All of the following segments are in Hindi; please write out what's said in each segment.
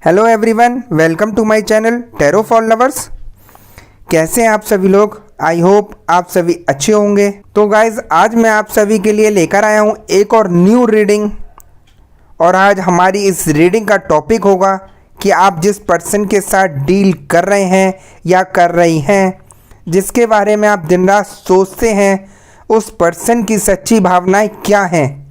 Hello everyone, welcome to my channel tarot for lovers. कैसे हैं आप सभी लोग? आई होप आप सभी अच्छे होंगे। तो गाइज, आज मैं आप सभी के लिए लेकर आया हूं एक और न्यू रीडिंग। और आज हमारी इस रीडिंग का टॉपिक होगा कि आप जिस पर्सन के साथ डील कर रहे हैं या कर रही हैं, जिसके बारे में आप दिन रात सोचते हैं, उस पर्सन की सच्ची भावनाएं क्या हैं,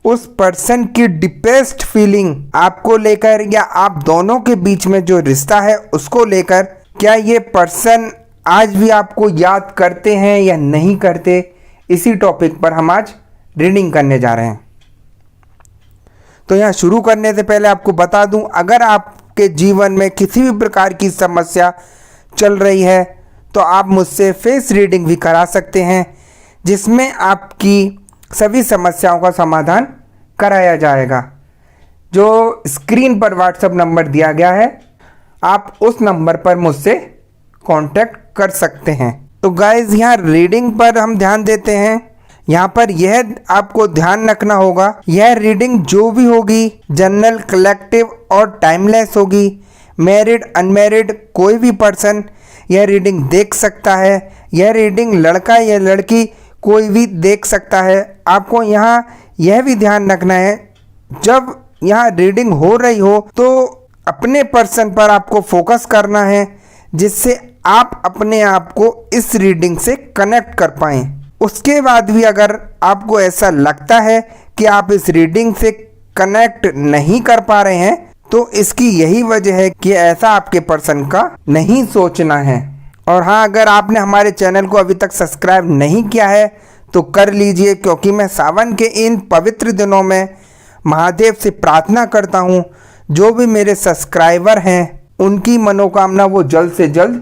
उस पर्सन की डीपेस्ट फीलिंग आपको लेकर या आप दोनों के बीच में जो रिश्ता है उसको लेकर, क्या ये पर्सन आज भी आपको याद करते हैं या नहीं करते, इसी टॉपिक पर हम आज रीडिंग करने जा रहे हैं। तो यहाँ शुरू करने से पहले आपको बता दूं, अगर आपके जीवन में किसी भी प्रकार की समस्या चल रही है तो आप मुझसे फेस रीडिंग भी करा सकते हैं, जिसमें आपकी सभी समस्याओं का समाधान कराया जाएगा। जो स्क्रीन पर व्हाट्सएप नंबर दिया गया है, आप उस नंबर पर मुझसे कांटेक्ट कर सकते हैं। तो गाइज, यहाँ रीडिंग पर हम ध्यान देते हैं। यहाँ पर यह आपको ध्यान रखना होगा, यह रीडिंग जो भी होगी जनरल, कलेक्टिव और टाइमलेस होगी। मैरिड, अनमैरिड कोई भी पर्सन यह रीडिंग देख सकता है। यह रीडिंग लड़का या लड़की कोई भी देख सकता है। आपको यहाँ यह भी ध्यान रखना है, जब यहाँ रीडिंग हो रही हो तो अपने पर्सन पर आपको फोकस करना है, जिससे आप अपने आप को इस रीडिंग से कनेक्ट कर पाएँ। उसके बाद भी अगर आपको ऐसा लगता है कि आप इस रीडिंग से कनेक्ट नहीं कर पा रहे हैं, तो इसकी यही वजह है कि ऐसा आपके पर्सन का नहीं सोचना है। और हाँ, अगर आपने हमारे चैनल को अभी तक सब्सक्राइब नहीं किया है तो कर लीजिए, क्योंकि मैं सावन के इन पवित्र दिनों में महादेव से प्रार्थना करता हूँ, जो भी मेरे सब्सक्राइबर हैं उनकी मनोकामना वो जल्द से जल्द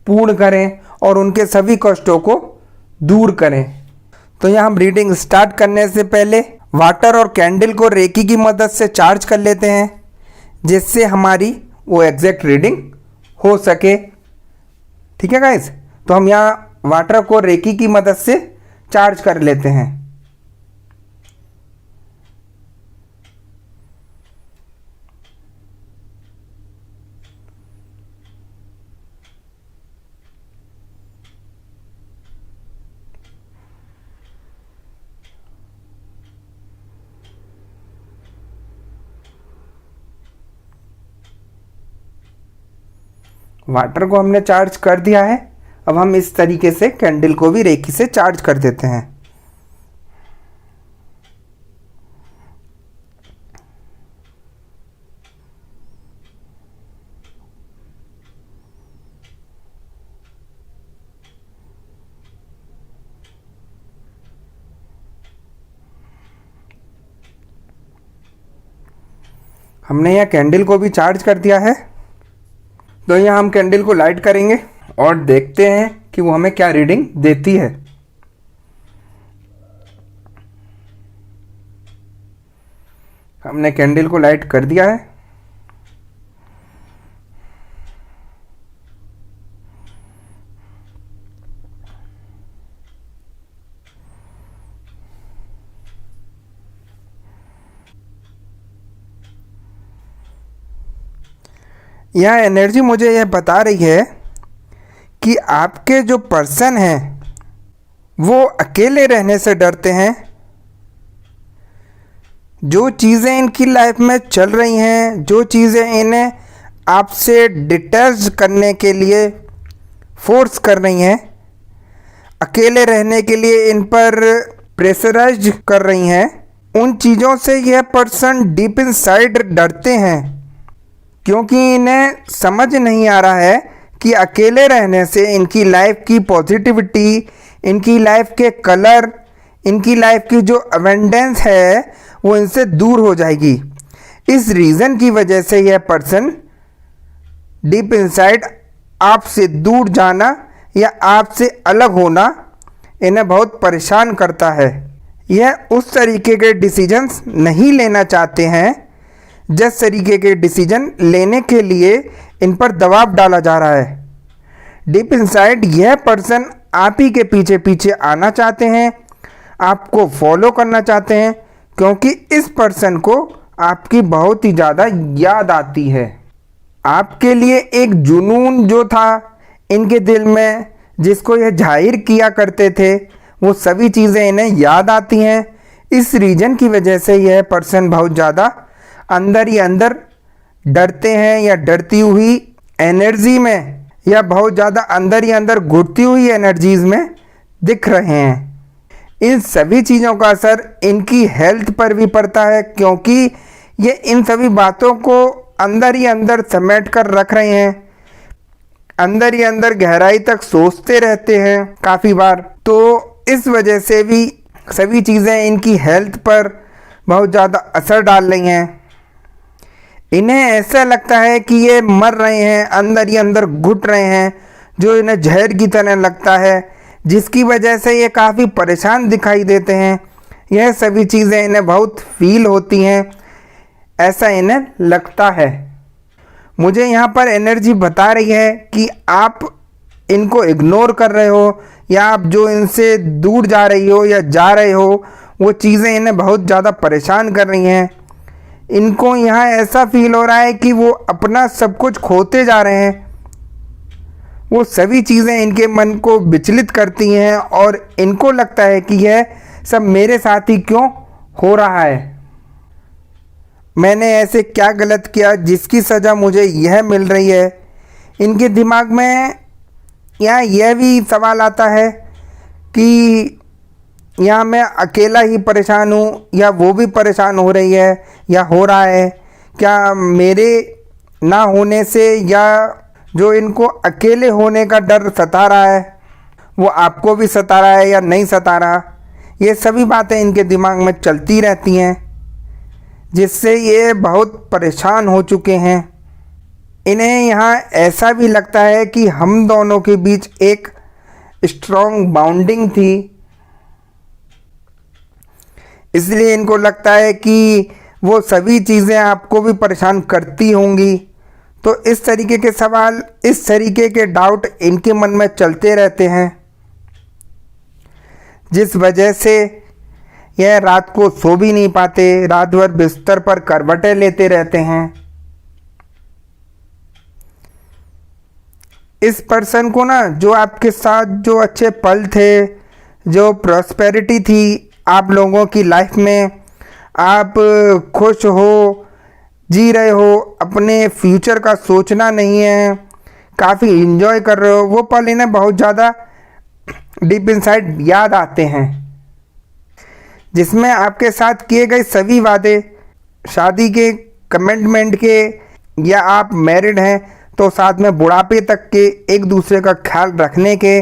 पूर्ण करें और उनके सभी कष्टों को दूर करें। तो यहाँ हम रीडिंग स्टार्ट करने से पहले वाटर और कैंडल को रेकी की मदद से चार्ज कर लेते हैं, जिससे हमारी वो एग्जैक्ट रीडिंग हो सके। ठीक है गाइज, तो हम यहाँ वाटर को रेकी की मदद से चार्ज कर लेते हैं। वाटर को हमने चार्ज कर दिया है। अब हम इस तरीके से कैंडल को भी रेकी से चार्ज कर देते हैं। हमने यह कैंडल को भी चार्ज कर दिया है। तो यहाँ हम कैंडल को लाइट करेंगे और देखते हैं कि वो हमें क्या रीडिंग देती है। हमने कैंडल को लाइट कर दिया है। यह एनर्जी मुझे यह बता रही है कि आपके जो पर्सन हैं वो अकेले रहने से डरते हैं। जो चीज़ें इनकी लाइफ में चल रही हैं, जो चीज़ें इन्हें आपसे डिटैच करने के लिए फोर्स कर रही हैं, अकेले रहने के लिए इन पर प्रेशराइज कर रही हैं, उन चीज़ों से यह पर्सन डीप इनसाइड डरते हैं, क्योंकि इन्हें समझ नहीं आ रहा है कि अकेले रहने से इनकी लाइफ की पॉजिटिविटी, इनकी लाइफ के कलर, इनकी लाइफ की जो अबंडेंस है वो इनसे दूर हो जाएगी। इस रीज़न की वजह से यह पर्सन डीप इनसाइड आपसे दूर जाना या आपसे अलग होना इन्हें बहुत परेशान करता है। यह उस तरीके के डिसीजंस नहीं लेना चाहते हैं जिस तरीके के डिसीजन लेने के लिए इन पर दबाव डाला जा रहा है। डीप इनसाइड यह पर्सन आप ही के पीछे पीछे आना चाहते हैं, आपको फॉलो करना चाहते हैं, क्योंकि इस पर्सन को आपकी बहुत ही ज़्यादा याद आती है। आपके लिए एक जुनून जो था इनके दिल में, जिसको यह जाहिर किया करते थे, वो सभी चीज़ें इन्हें याद आती हैं। इस रीज़न की वजह से यह पर्सन बहुत ज़्यादा अंदर ही अंदर डरते हैं, या डरती हुई एनर्जी में, या बहुत ज़्यादा अंदर ही अंदर घुटती हुई एनर्जीज में दिख रहे हैं। इन सभी चीज़ों का असर इनकी हेल्थ पर भी पड़ता है, क्योंकि ये इन सभी बातों को अंदर ही अंदर समेट कर रख रहे हैं, अंदर ही अंदर गहराई तक सोचते रहते हैं काफ़ी बार। तो इस वजह से भी सभी चीज़ें इनकी हेल्थ पर बहुत ज़्यादा असर डाल रही हैं। इन्हें ऐसा लगता है कि ये मर रहे हैं, अंदर ही अंदर घुट रहे हैं, जो इन्हें जहर की तरह लगता है, जिसकी वजह से ये काफ़ी परेशान दिखाई देते हैं। यह सभी चीज़ें इन्हें बहुत फील होती हैं, ऐसा इन्हें लगता है। मुझे यहाँ पर एनर्जी बता रही है कि आप इनको इग्नोर कर रहे हो, या आप जो इनसे दूर जा रही हो या जा रहे हो, वो चीज़ें इन्हें बहुत ज़्यादा परेशान कर रही हैं। इनको यहाँ ऐसा फील हो रहा है कि वो अपना सब कुछ खोते जा रहे हैं। वो सभी चीज़ें इनके मन को विचलित करती हैं, और इनको लगता है कि यह सब मेरे साथ ही क्यों हो रहा है, मैंने ऐसे क्या गलत किया जिसकी सज़ा मुझे यह मिल रही है। इनके दिमाग में यहाँ यह भी सवाल आता है कि यहाँ मैं अकेला ही परेशान हूँ, या वो भी परेशान हो रही है या हो रहा है। क्या मेरे ना होने से, या जो इनको अकेले होने का डर सता रहा है, वो आपको भी सता रहा है या नहीं सता रहा। ये सभी बातें इनके दिमाग में चलती रहती हैं, जिससे ये बहुत परेशान हो चुके हैं। इन्हें यहाँ ऐसा भी लगता है कि हम दोनों के बीच एक स्ट्रॉन्ग बाउंडिंग थी, इसलिए इनको लगता है कि वो सभी चीज़ें आपको भी परेशान करती होंगी। तो इस तरीके के सवाल, इस तरीके के डाउट इनके मन में चलते रहते हैं, जिस वजह से यह रात को सो भी नहीं पाते, रात भर बिस्तर पर करवटें लेते रहते हैं। इस पर्सन को ना, जो आपके साथ जो अच्छे पल थे, जो प्रॉस्पेरिटी थी आप लोगों की लाइफ में, आप खुश हो, जी रहे हो, अपने फ्यूचर का सोचना नहीं है, काफ़ी इन्जॉय कर रहे हो, वो पल इन्हें बहुत ज़्यादा डीप इनसाइड याद आते हैं, जिसमें आपके साथ किए गए सभी वादे, शादी के, कमिटमेंट के, या आप मैरिड हैं तो साथ में बुढ़ापे तक के एक दूसरे का ख्याल रखने के,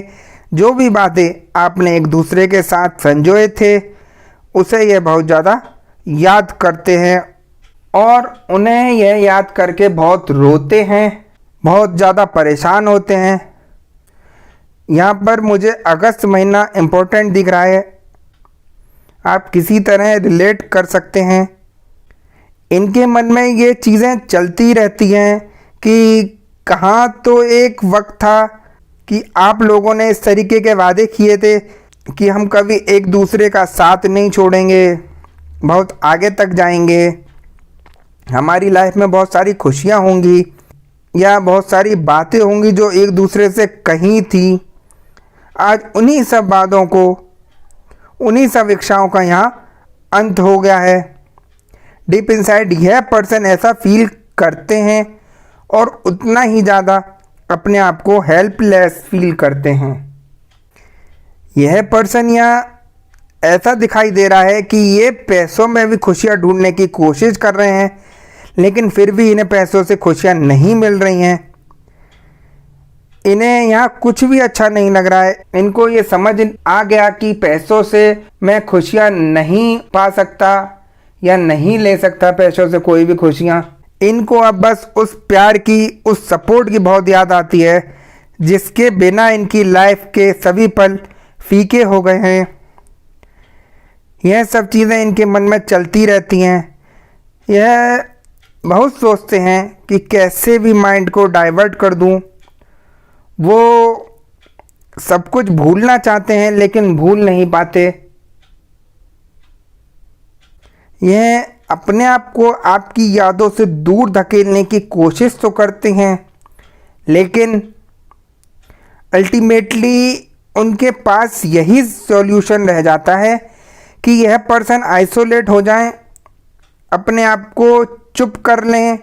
जो भी बातें आपने एक दूसरे के साथ संजोए थे, उसे ये बहुत ज़्यादा याद करते हैं, और उन्हें यह याद करके बहुत रोते हैं, बहुत ज़्यादा परेशान होते हैं। यहाँ पर मुझे अगस्त महीना इम्पोर्टेंट दिख रहा है, आप किसी तरह रिलेट कर सकते हैं। इनके मन में ये चीज़ें चलती रहती हैं कि कहाँ तो एक वक्त था कि आप लोगों ने इस तरीके के वादे किए थे कि हम कभी एक दूसरे का साथ नहीं छोड़ेंगे, बहुत आगे तक जाएंगे, हमारी लाइफ में बहुत सारी खुशियाँ होंगी, या बहुत सारी बातें होंगी जो एक दूसरे से कही थी। आज उन्हीं सब बातों को, उन्हीं सब इच्छाओं का यहाँ अंत हो गया है। डीप इनसाइड यह पर्सन ऐसा फील करते हैं, और उतना ही ज़्यादा अपने आप को हेल्पलेस फील करते हैं। यह पर्सन यहाँ ऐसा दिखाई दे रहा है कि ये पैसों में भी खुशियाँ ढूंढने की कोशिश कर रहे हैं, लेकिन फिर भी इन्हें पैसों से खुशियाँ नहीं मिल रही हैं। इन्हें यहाँ कुछ भी अच्छा नहीं लग रहा है। इनको ये समझ आ गया कि पैसों से मैं खुशियाँ नहीं पा सकता, या नहीं ले सकता पैसों से कोई भी खुशियाँ। इनको अब बस उस प्यार की, उस सपोर्ट की बहुत याद आती है, जिसके बिना इनकी लाइफ के सभी पल फीके हो गए हैं। यह सब चीज़ें इनके मन में चलती रहती हैं। यह बहुत सोचते हैं कि कैसे भी माइंड को डाइवर्ट कर दूं। वो सब कुछ भूलना चाहते हैं, लेकिन भूल नहीं पाते। यह अपने आप को आपकी यादों से दूर धकेलने की कोशिश तो करते हैं, लेकिन अल्टीमेटली उनके पास यही सॉल्यूशन रह जाता है कि यह पर्सन आइसोलेट हो जाएं, अपने आप को चुप कर लें,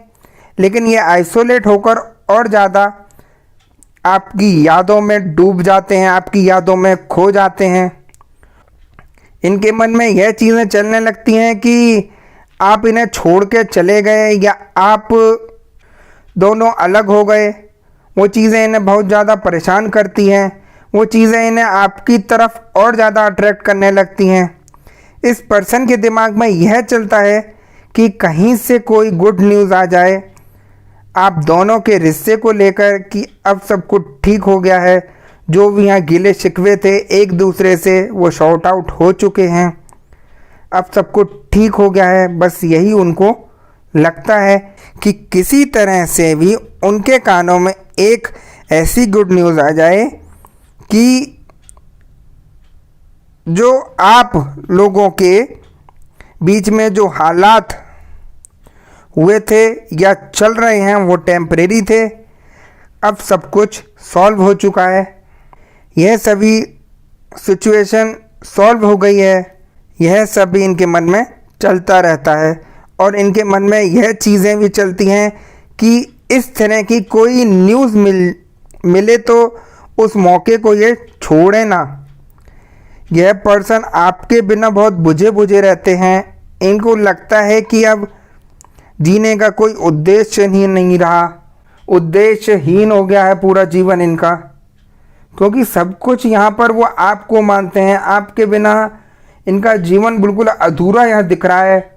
लेकिन ये आइसोलेट होकर और ज़्यादा आपकी यादों में डूब जाते हैं, आपकी यादों में खो जाते हैं। इनके मन में यह चीज़ें चलने लगती हैं कि आप इन्हें छोड़ के चले गए या आप दोनों अलग हो गए। वो चीज़ें इन्हें बहुत ज़्यादा परेशान करती हैं, वो चीज़ें इन्हें आपकी तरफ और ज़्यादा अट्रैक्ट करने लगती हैं। इस पर्सन के दिमाग में यह चलता है कि कहीं से कोई गुड न्यूज़ आ जाए आप दोनों के रिश्ते को लेकर कि अब सब कुछ ठीक हो गया है, जो भी यहाँ गिले शिकवे थे एक दूसरे से वो शॉर्ट आउट हो चुके हैं, अब सब कुछ ठीक हो गया है। बस यही उनको लगता है कि किसी तरह से भी उनके कानों में एक ऐसी गुड न्यूज़ आ जाए कि जो आप लोगों के बीच में जो हालात हुए थे या चल रहे हैं वो टेम्परेरी थे, अब सब कुछ सॉल्व हो चुका है, यह सभी सिचुएशन सॉल्व हो गई है। यह सभी इनके मन में चलता रहता है और इनके मन में यह चीज़ें भी चलती हैं कि इस तरह की कोई न्यूज़ मिले तो उस मौके को ये छोड़े ना। यह पर्सन आपके बिना बहुत बुझे बुझे रहते हैं, इनको लगता है कि अब जीने का कोई उद्देश्य ही नहीं रहा, उद्देश्यहीन हो गया है पूरा जीवन इनका, क्योंकि सब कुछ यहाँ पर वो आपको मानते हैं। आपके बिना इनका जीवन बिल्कुल अधूरा यहाँ दिख रहा है।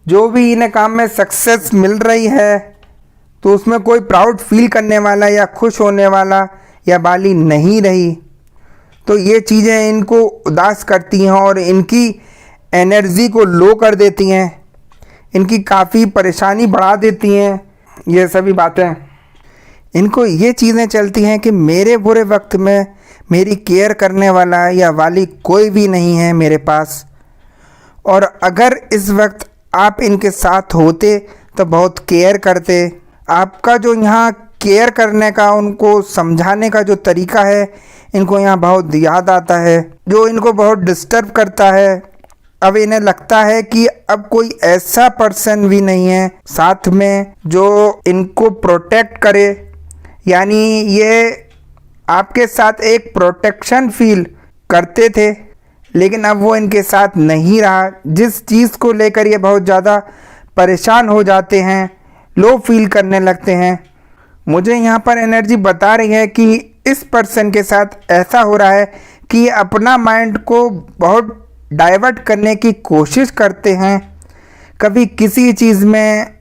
जो भी इन्हें काम में सक्सेस मिल रही है तो उसमें कोई प्राउड फील करने वाला या खुश होने वाला या वाली नहीं रही, तो ये चीज़ें इनको उदास करती हैं और इनकी एनर्जी को लो कर देती हैं, इनकी काफ़ी परेशानी बढ़ा देती हैं। ये सभी बातें इनको ये चीज़ें चलती हैं कि मेरे बुरे वक्त में मेरी केयर करने वाला या वाली कोई भी नहीं है मेरे पास, और अगर इस वक्त आप इनके साथ होते तो बहुत केयर करते। आपका जो यहाँ केयर करने का, उनको समझाने का जो तरीका है, इनको यहाँ बहुत याद आता है, जो इनको बहुत डिस्टर्ब करता है। अब इन्हें लगता है कि अब कोई ऐसा पर्सन भी नहीं है साथ में जो इनको प्रोटेक्ट करे, यानी ये आपके साथ एक प्रोटेक्शन फील करते थे, लेकिन अब वो इनके साथ नहीं रहा, जिस चीज़ को लेकर ये बहुत ज़्यादा परेशान हो जाते हैं, लो फील करने लगते हैं। मुझे यहाँ पर एनर्जी बता रही है कि इस पर्सन के साथ ऐसा हो रहा है कि ये अपना माइंड को बहुत डाइवर्ट करने की कोशिश करते हैं, कभी किसी चीज़ में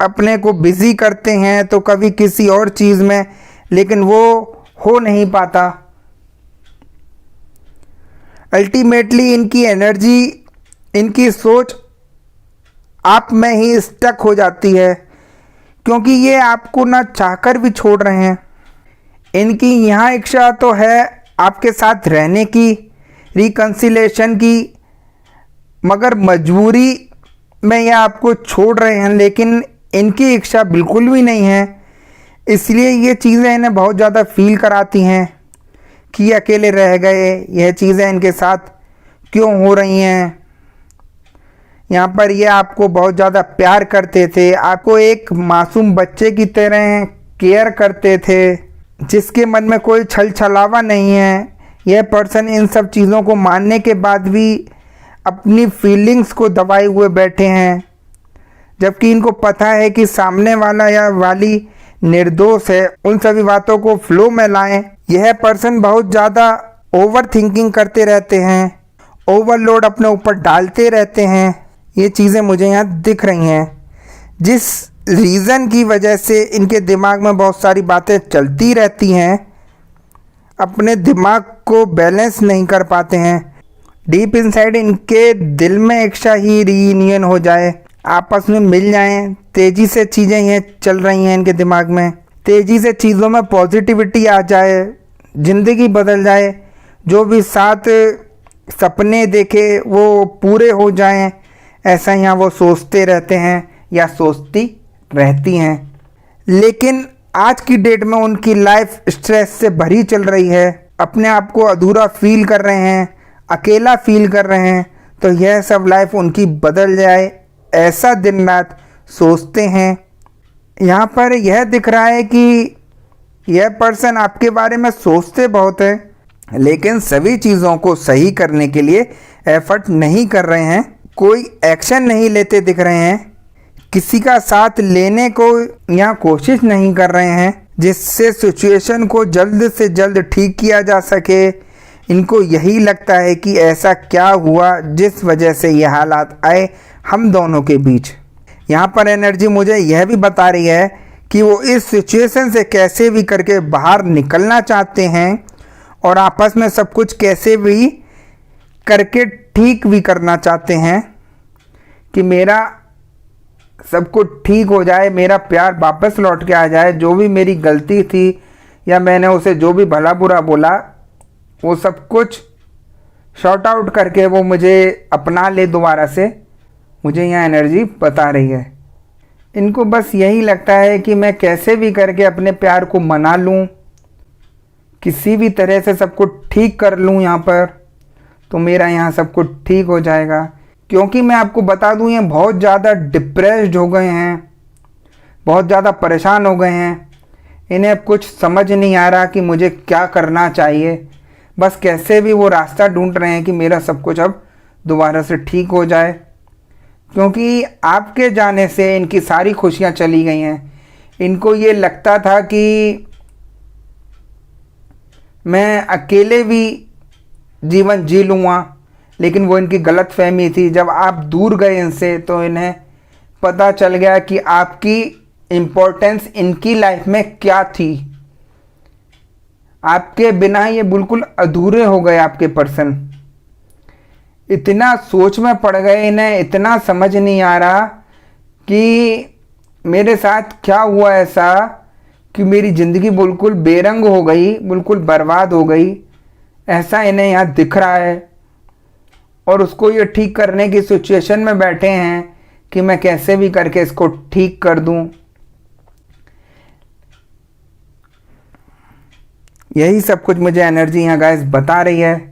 अपने को बिज़ी करते हैं तो कभी किसी और चीज़ में, लेकिन वो हो नहीं पाता। अल्टीमेटली इनकी एनर्जी, इनकी सोच आप में ही स्टक हो जाती है, क्योंकि ये आपको ना चाहकर भी छोड़ रहे हैं। इनकी यहाँ इच्छा तो है आपके साथ रहने की, रिकन्सिलेशन की, मगर मजबूरी में ये आपको छोड़ रहे हैं, लेकिन इनकी इच्छा बिल्कुल भी नहीं है। इसलिए ये चीज़ें इन्हें बहुत ज़्यादा फील कराती हैं कि अकेले रह गए, यह चीज़ें इनके साथ क्यों हो रही हैं। यहाँ पर ये आपको बहुत ज़्यादा प्यार करते थे, आपको एक मासूम बच्चे की तरह केयर करते थे, जिसके मन में कोई छल छलावा नहीं है। यह पर्सन इन सब चीज़ों को मानने के बाद भी अपनी फीलिंग्स को दबाए हुए बैठे हैं, जबकि इनको पता है कि सामने वाला या वाली निर्दोष है। उन सभी बातों को फ्लो में लाएं। यह पर्सन बहुत ज़्यादा ओवर थिंकिंग करते रहते हैं, ओवरलोड अपने ऊपर डालते रहते हैं। ये चीज़ें मुझे यहाँ दिख रही हैं, जिस रीज़न की वजह से इनके दिमाग में बहुत सारी बातें चलती रहती हैं, अपने दिमाग को बैलेंस नहीं कर पाते हैं। डीप इनसाइड इनके दिल में इच्छा ही रीयूनियन हो जाए, आपस में मिल जाएं। तेज़ी से चीज़ें ये चल रही हैं इनके दिमाग में, तेज़ी से चीज़ों में पॉजिटिविटी आ जाए, ज़िंदगी बदल जाए, जो भी साथ सपने देखे वो पूरे हो जाएं। ऐसा यहाँ वो सोचते रहते हैं या सोचती रहती हैं। लेकिन आज की डेट में उनकी लाइफ स्ट्रेस से भरी चल रही है, अपने आप को अधूरा फील कर रहे हैं, अकेला फील कर रहे हैं। तो यह सब लाइफ उनकी बदल जाए ऐसा दिन रात सोचते हैं। यहाँ पर यह दिख रहा है कि यह पर्सन आपके बारे में सोचते बहुत है, लेकिन सभी चीज़ों को सही करने के लिए एफर्ट नहीं कर रहे हैं, कोई एक्शन नहीं लेते दिख रहे हैं, किसी का साथ लेने को यहाँ कोशिश नहीं कर रहे हैं जिससे सिचुएशन को जल्द से जल्द ठीक किया जा सके। इनको यही लगता है कि ऐसा क्या हुआ जिस वजह से ये हालात आए हम दोनों के बीच। यहाँ पर एनर्जी मुझे यह भी बता रही है कि वो इस सिचुएशन से कैसे भी करके बाहर निकलना चाहते हैं और आपस में सब कुछ कैसे भी करके ठीक भी करना चाहते हैं कि मेरा सब कुछ ठीक हो जाए, मेरा प्यार वापस लौट के आ जाए। जो भी मेरी गलती थी या मैंने उसे जो भी भला बुरा बोला वो सब कुछ शॉर्ट आउट करके वो मुझे अपना ले दोबारा से, मुझे यहाँ एनर्जी बता रही है। इनको बस यही लगता है कि मैं कैसे भी करके अपने प्यार को मना लूँ, किसी भी तरह से सब कुछ ठीक कर लूँ यहाँ पर, तो मेरा यहाँ सब कुछ ठीक हो जाएगा। क्योंकि मैं आपको बता दूँ ये बहुत ज़्यादा डिप्रेस्ड हो गए हैं, बहुत ज़्यादा परेशान हो गए हैं। इन्हें अब कुछ समझ नहीं आ रहा कि मुझे क्या करना चाहिए, बस कैसे भी वो रास्ता ढूंढ रहे हैं कि मेरा सब कुछ अब दोबारा से ठीक हो जाए। क्योंकि आपके जाने से इनकी सारी खुशियाँ चली गई हैं। इनको ये लगता था कि मैं अकेले भी जीवन जी लूँगा, लेकिन वो इनकी गलत फहमी थी। जब आप दूर गए इनसे तो इन्हें पता चल गया कि आपकी इम्पोर्टेंस इनकी लाइफ में क्या थी। आपके बिना ये बिल्कुल अधूरे हो गए आपके पर्सन। इतना सोच में पड़ गए, इन्हें इतना समझ नहीं आ रहा कि मेरे साथ क्या हुआ ऐसा कि मेरी ज़िंदगी बिल्कुल बेरंग हो गई, बिल्कुल बर्बाद हो गई, ऐसा इन्हें यहाँ दिख रहा है। और उसको ये ठीक करने की सिचुएशन में बैठे हैं कि मैं कैसे भी करके इसको ठीक कर दूं। यही सब कुछ मुझे एनर्जी यहाँ गाइस बता रही है।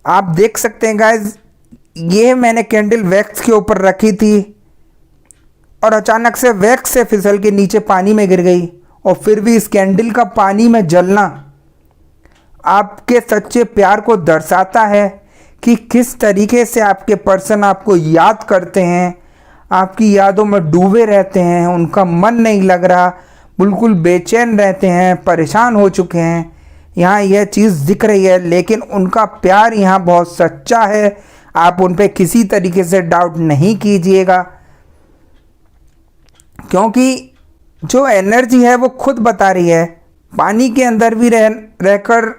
आप देख सकते हैं गाइस, ये मैंने कैंडल वैक्स के ऊपर रखी थी और अचानक से वैक्स से फिसल के नीचे पानी में गिर गई। और फिर भी इस कैंडल का पानी में जलना आपके सच्चे प्यार को दर्शाता है कि किस तरीके से आपके पर्सन आपको याद करते हैं, आपकी यादों में डूबे रहते हैं, उनका मन नहीं लग रहा, बिल्कुल बेचैन रहते हैं, परेशान हो चुके हैं। यहाँ यह चीज़ दिख रही है, लेकिन उनका प्यार यहाँ बहुत सच्चा है। आप उन पर किसी तरीके से डाउट नहीं कीजिएगा, क्योंकि जो एनर्जी है वो खुद बता रही है। पानी के अंदर भी रहकर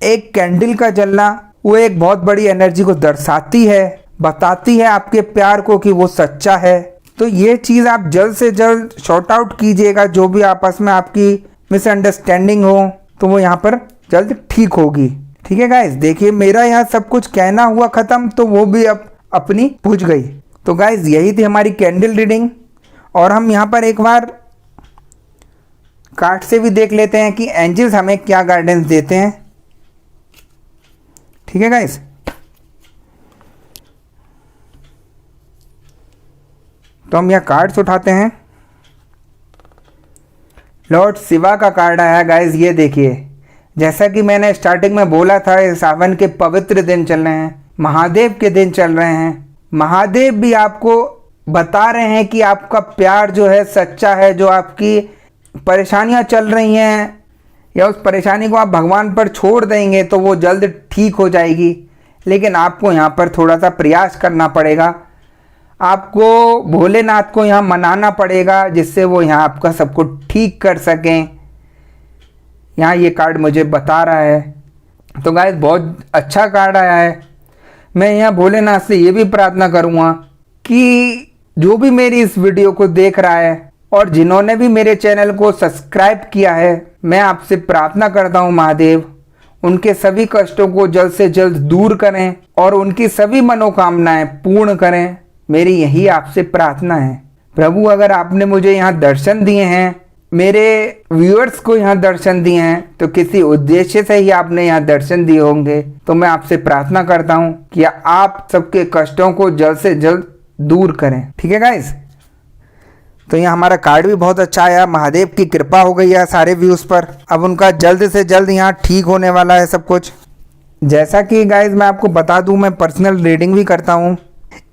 एक कैंडल का जलना वो एक बहुत बड़ी एनर्जी को दर्शाती है, बताती है आपके प्यार को कि वो सच्चा है। तो ये चीज़ आप जल्द से जल्द शॉर्ट आउट कीजिएगा। जो भी आपस में आपकी मिसअंडरस्टैंडिंग हो तो वो यहाँ पर जल्द ठीक होगी। ठीक है गाइस, देखिए मेरा यहाँ सब कुछ कहना हुआ ख़त्म, तो वो भी अब अपनी पूछ गई। तो गाइस यही थी हमारी कैंडल रीडिंग। और हम यहाँ पर एक बार कार्ड से भी देख लेते हैं कि एंजल्स हमें क्या गाइडेंस देते हैं। ठीक है गाइस, तो हम यहाँ कार्ड्स उठाते हैं। लॉर्ड शिवा का कार्ड आया गाइस, ये देखिए। जैसा कि मैंने स्टार्टिंग में बोला था, इस सावन के पवित्र दिन चल रहे हैं, महादेव के दिन चल रहे हैं। महादेव भी आपको बता रहे हैं कि आपका प्यार जो है सच्चा है। जो आपकी परेशानियां चल रही हैं या उस परेशानी को आप भगवान पर छोड़ देंगे तो वो जल्द ठीक हो जाएगी। लेकिन आपको यहाँ पर थोड़ा सा प्रयास करना पड़ेगा, आपको भोलेनाथ को यहाँ मनाना पड़ेगा, जिससे वो यहाँ आपका सब कुछ ठीक कर सकें। यहाँ ये कार्ड मुझे बता रहा है। तो गाइस बहुत अच्छा कार्ड आया है। मैं यहाँ भोलेनाथ से ये भी प्रार्थना करूँगा कि जो भी मेरी इस वीडियो को देख रहा है और जिन्होंने भी मेरे चैनल को सब्सक्राइब किया है, मैं आपसे प्रार्थना करता हूँ महादेव उनके सभी कष्टों को जल्द से जल्द दूर करें और उनकी सभी मनोकामनाएं पूर्ण करें। मेरी यही आपसे प्रार्थना है। प्रभु, अगर आपने मुझे यहाँ दर्शन दिए हैं, मेरे व्यूअर्स को यहाँ दर्शन दिए हैं, तो किसी उद्देश्य से ही आपने यहाँ दर्शन दिए होंगे। तो मैं आपसे प्रार्थना करता हूँ कि आप सबके कष्टों को जल्द से जल्द दूर करें। ठीक है गाइस, तो यहाँ हमारा कार्ड भी बहुत अच्छा आया। महादेव की कृपा हो गई है सारे व्यूज पर। अब उनका जल्द से जल्द यहाँ ठीक होने वाला है सब कुछ। जैसा कि गाइस मैं आपको बता दूं, मैं पर्सनल रीडिंग भी करता हूँ।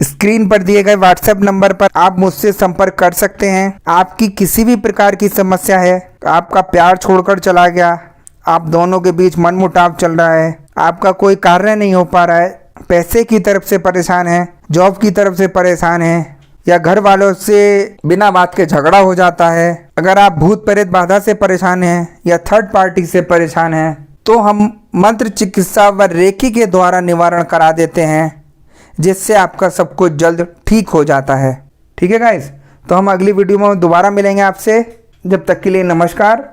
स्क्रीन पर दिए गए व्हाट्सएप नंबर पर आप मुझसे संपर्क कर सकते हैं। आपकी किसी भी प्रकार की समस्या है, आपका प्यार छोड़कर चला गया, आप दोनों के बीच मनमुटाव चल रहा है, आपका कोई कार्य नहीं हो पा रहा है, पैसे की तरफ से परेशान है, जॉब की तरफ से परेशान है, या घर वालों से बिना बात के झगड़ा हो जाता है, अगर आप भूत प्रेत बाधा से परेशान हैं या थर्ड पार्टी से परेशान हैं, तो हम मंत्र चिकित्सा व रेकी के द्वारा निवारण करा देते हैं, जिससे आपका सब कुछ जल्द ठीक हो जाता है। ठीक है गाइस, तो हम अगली वीडियो में दोबारा मिलेंगे आपसे। जब तक के लिए नमस्कार।